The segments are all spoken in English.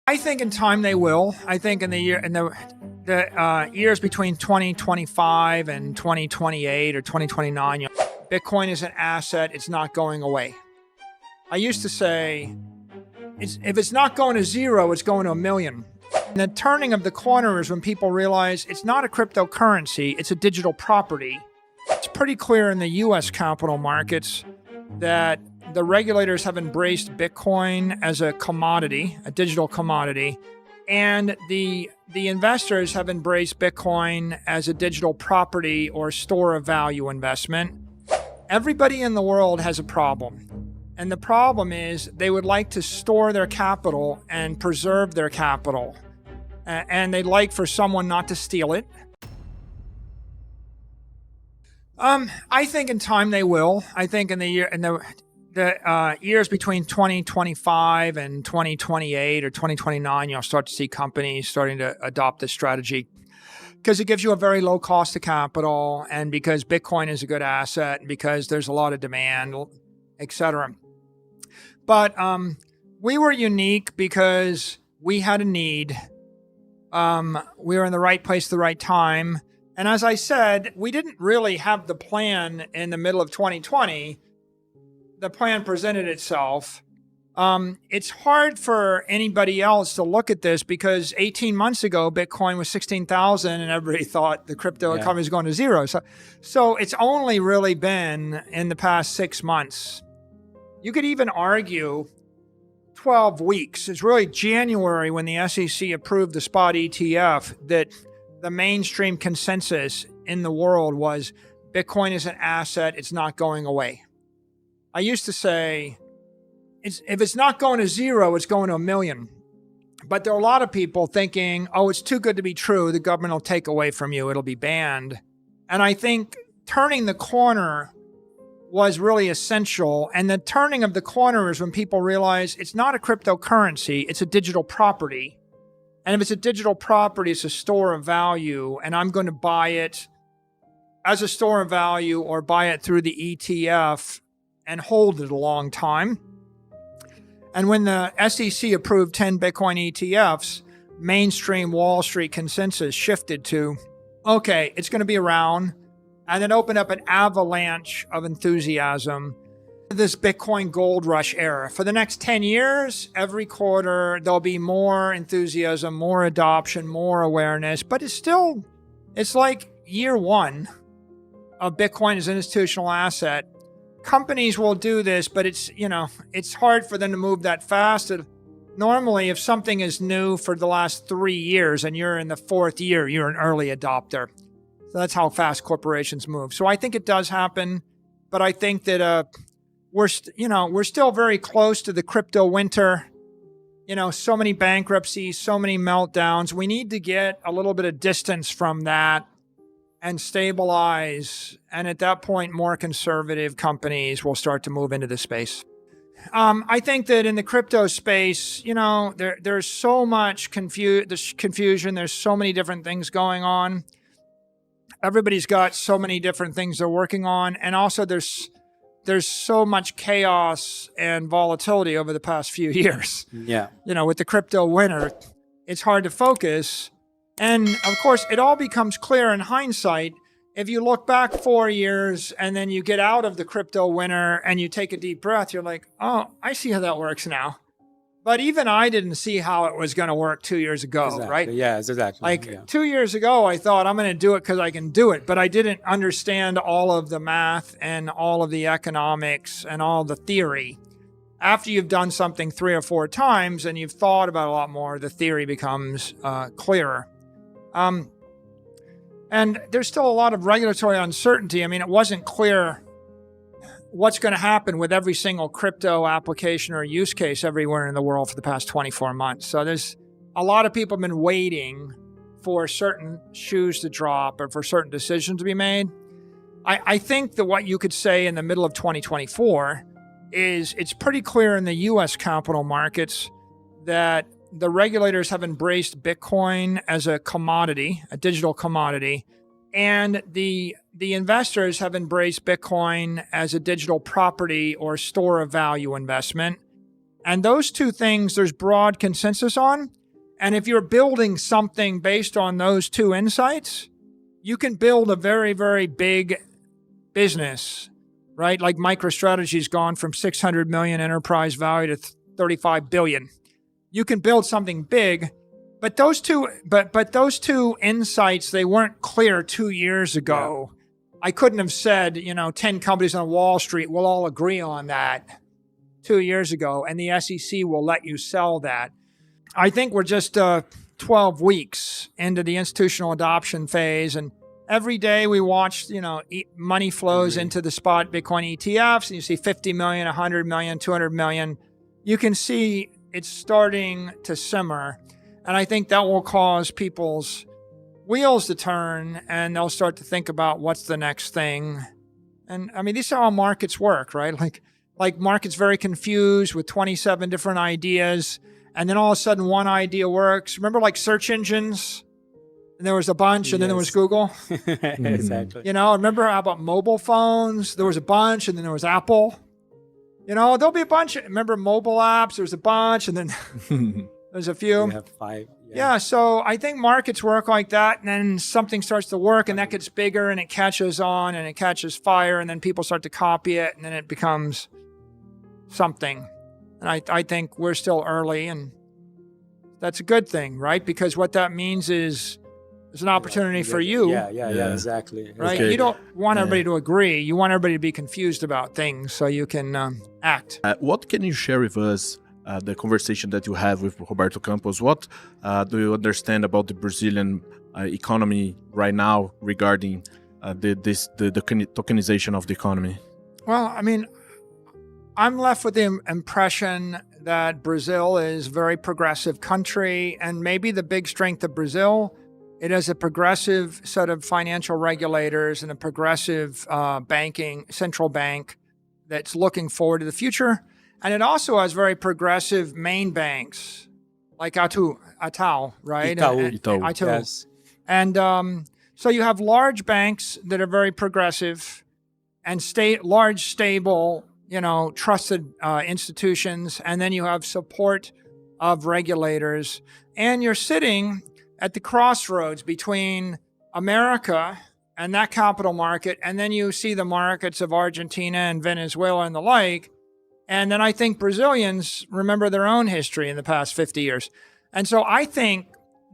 I think in time they will. I think in the years between 2025 and 2028 or 2029, Bitcoin is an asset. It's not going away. I used to say, if it's not going to zero, it's going to 1,000,000. And the turning of the corner is when people realize it's not a cryptocurrency, it's a digital property. It's pretty clear in the US capital markets that the regulators have embraced Bitcoin as a commodity, a digital commodity, and the investors have embraced Bitcoin as a digital property or store of value investment. Everybody in the world has a problem. And the problem is they would like to store their capital and preserve their capital. And they'd like for someone not to steal it. I think in time they will. I think in the years between 2025 and 2028 or 2029, you'll start to see companies starting to adopt this strategy because it gives you a very low cost of capital, and because Bitcoin is a good asset, and because there's a lot of demand, etc. But we were unique because we had a need. We were in the right place at the right time. And as I said, we didn't really have the plan in the middle of 2020. The plan presented itself. It's hard for anybody else to look at this because 18 months ago, Bitcoin was 16,000 and everybody thought the crypto economy was going to zero. So it's only really been in the past 6 months. You could even argue 12 weeks. It's really January when the SEC approved the spot ETF that the mainstream consensus in the world was Bitcoin is an asset. It's not going away. I used to say, if it's not going to zero, it's going to 1,000,000. But there are a lot of people thinking, oh, it's too good to be true. The government will take away from you. It'll be banned. And I think turning the corner was really essential. And the turning of the corner is when people realize it's not a cryptocurrency. It's a digital property. And if it's a digital property, it's a store of value. And I'm going to buy it as a store of value or buy it through the ETF and hold it a long time. And when the SEC approved 10 Bitcoin ETFs, mainstream Wall Street consensus shifted to, okay, it's going to be around, and then opened up an avalanche of enthusiasm. This Bitcoin gold rush era. For the next 10 years, every quarter, there'll be more enthusiasm, more adoption, more awareness, but it's like year one of Bitcoin as an institutional asset. Companies will do this, but it's hard for them to move that fast. Normally, if something is new for the last 3 years and you're in the 4th year, you're an early adopter. So that's how fast corporations move. So I think it does happen, but I think that we're still very close to the crypto winter. So many bankruptcies, so many meltdowns. We need to get a little bit of distance from that and stabilize. And at that point, more conservative companies will start to move into the space. I think that in the crypto space, there's so much confusion. There's so many different things going on. Everybody's got so many different things they're working on. And also there's so much chaos and volatility over the past few years. Yeah. With the crypto winter, it's hard to focus. And of course, it all becomes clear in hindsight. If you look back 4 years and then you get out of the crypto winter and you take a deep breath, you're like, oh, I see how that works now. But even I didn't see how it was going to work 2 years ago, right? Yeah, exactly. 2 years ago, I thought I'm going to do it because I can do it. But I didn't understand all of the math and all of the economics and all the theory. After you've done something 3 or 4 times and you've thought about it a lot more, the theory becomes clearer. And there's still a lot of regulatory uncertainty. I mean, it wasn't clear what's going to happen with every single crypto application or use case everywhere in the world for the past 24 months. So there's a lot of people have been waiting for certain shoes to drop or for certain decisions to be made. I think that what you could say in the middle of 2024 is it's pretty clear in the US capital markets that the regulators have embraced Bitcoin as a commodity, a digital commodity, and the investors have embraced Bitcoin as a digital property or store of value investment. And those two things, there's broad consensus on. And if you're building something based on those two insights, you can build a very, very big business, right? Like MicroStrategy's gone from 600 million enterprise value to 35 billion. You can build something big, but those two insights, they weren't clear 2 years ago. Yeah. I couldn't have said, 10 companies on Wall Street will all agree on that 2 years ago, and the SEC will let you sell that. I think we're just 12 weeks into the institutional adoption phase, and every day we watch, money flows into the spot Bitcoin ETFs, and you see 50 million, 100 million, 200 million. You can see it's starting to simmer, and I think that will cause people's wheels to turn, and they'll start to think about what's the next thing. And I mean, these are how markets work, right? Like markets very confused with 27 different ideas. And then all of a sudden, one idea works. Remember, like search engines? And there was a bunch, and then there was Google. Exactly. Remember how about mobile phones? There was a bunch, and then there was Apple. There'll be a bunch. Remember mobile apps? There was a bunch, and then there's a few. We have 5. Yeah, so I think markets work like that, and then something starts to work, and that gets bigger, and it catches on, and it catches fire, and then people start to copy it, and then it becomes something. And I think we're still early, and that's a good thing, right? Because what that means is there's an opportunity for you. Yeah, exactly. Right? Okay. You don't want everybody to agree. You want everybody to be confused about things so you can act. What can you share with us, the conversation that you have with Roberto Campos? What do you understand about the Brazilian economy right now regarding the tokenization of the economy? Well, I mean, I'm left with the impression that Brazil is a very progressive country, and maybe the big strength of Brazil, it has a progressive set of financial regulators and a progressive central bank that's looking forward to the future. And it also has very progressive main banks, like Itaú, right? Itaú. Yes. And so you have large banks that are very progressive and large, stable, trusted institutions, and then you have support of regulators. And you're sitting at the crossroads between America and that capital market, and then you see the markets of Argentina and Venezuela and the like. And then I think Brazilians remember their own history in the past 50 years. And so I think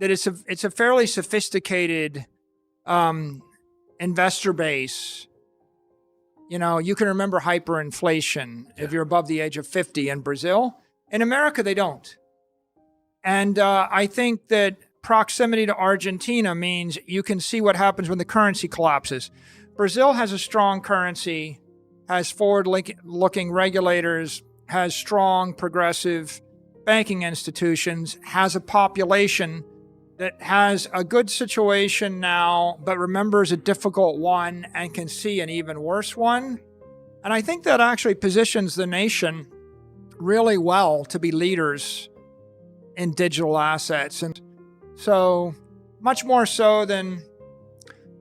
that it's a fairly sophisticated investor base. You can remember hyperinflation if you're above the age of 50 in Brazil. In America, they don't. And I think that proximity to Argentina means you can see what happens when the currency collapses. Brazil has a strong currency, has forward-looking regulators, has strong progressive banking institutions, has a population that has a good situation now, but remembers a difficult one and can see an even worse one. And I think that actually positions the nation really well to be leaders in digital assets. And so much more so than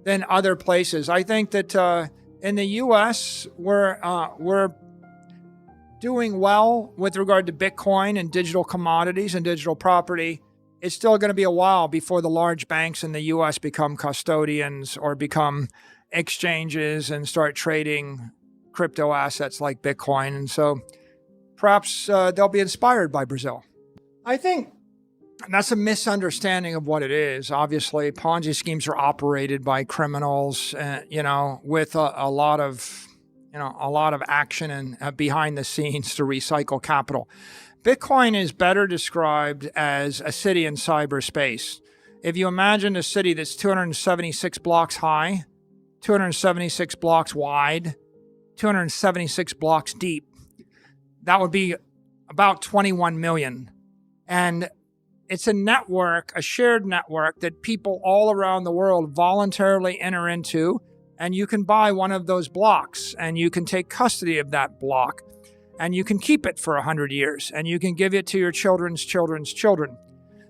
other places. I think that in the U.S., we're doing well with regard to Bitcoin and digital commodities and digital property. It's still going to be a while before the large banks in the U.S. become custodians or become exchanges and start trading crypto assets like Bitcoin. And so perhaps they'll be inspired by Brazil. I think that's a misunderstanding of what it is. Obviously, Ponzi schemes are operated by criminals, with a lot of action and behind the scenes to recycle capital. Bitcoin is better described as a city in cyberspace. If you imagine a city that's 276 blocks high, 276 blocks wide, 276 blocks deep, that would be about 21 million. And it's a network, a shared network that people all around the world voluntarily enter into, and you can buy one of those blocks, and you can take custody of that block, and you can keep it for 100 years, and you can give it to your children's children's children.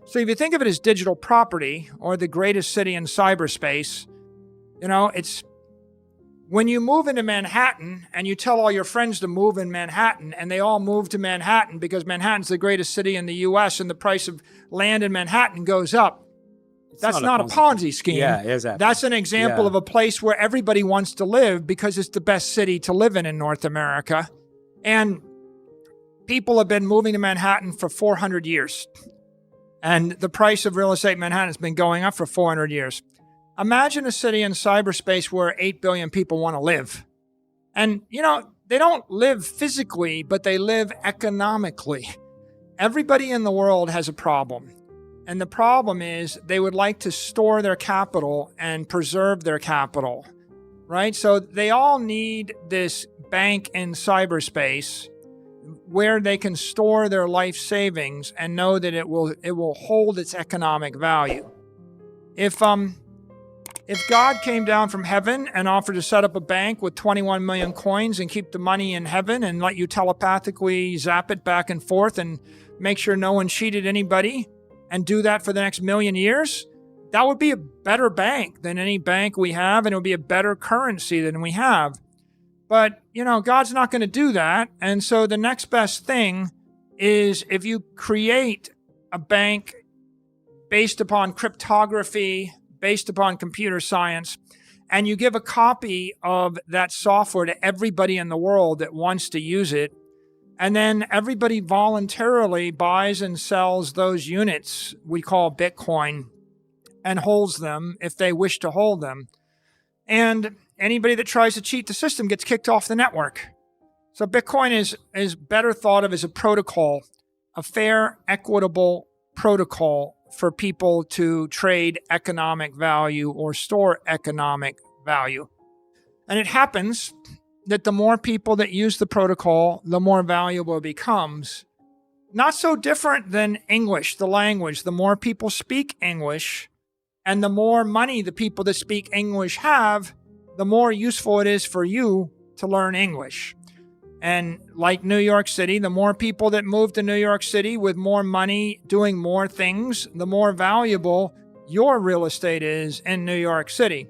So if you think of it as digital property or the greatest city in cyberspace, it's When you move into Manhattan and you tell all your friends to move in Manhattan and they all move to Manhattan because Manhattan's the greatest city in the US and the price of land in Manhattan goes up, that's not a Ponzi scheme. Yeah, exactly. That's an example of a place where everybody wants to live because it's the best city to live in North America. And people have been moving to Manhattan for 400 years. And the price of real estate in Manhattan has been going up for 400 years. Imagine a city in cyberspace where 8 billion people want to live. And, you know, they don't live physically, but they live economically. Everybody in the world has a problem. And the problem is they would like to store their capital and preserve their capital, right? So they all need this bank in cyberspace where they can store their life savings and know that it will hold its economic value. If God came down from heaven and offered to set up a bank with 21 million coins and keep the money in heaven and let you telepathically zap it back and forth and make sure no one cheated anybody and do that for the next million years, that would be a better bank than any bank we have, and it would be a better currency than we have. But, you know, God's not going to do that. And so the next best thing is if you create a bank based upon cryptography, based upon computer science, and you give a copy of that software to everybody in the world that wants to use it, and then everybody voluntarily buys and sells those units we call Bitcoin and holds them if they wish to hold them. And anybody that tries to cheat the system gets kicked off the network. So Bitcoin is better thought of as a protocol, a fair, equitable protocol for people to trade economic value or store economic value. And it happens that the more people that use the protocol, the more valuable it becomes. Not so different than English, the language. The more people speak English and the more money the people that speak English have, the more useful it is for you to learn English. And like New York City, the more people that move to New York City with more money doing more things, the more valuable your real estate is in New York City.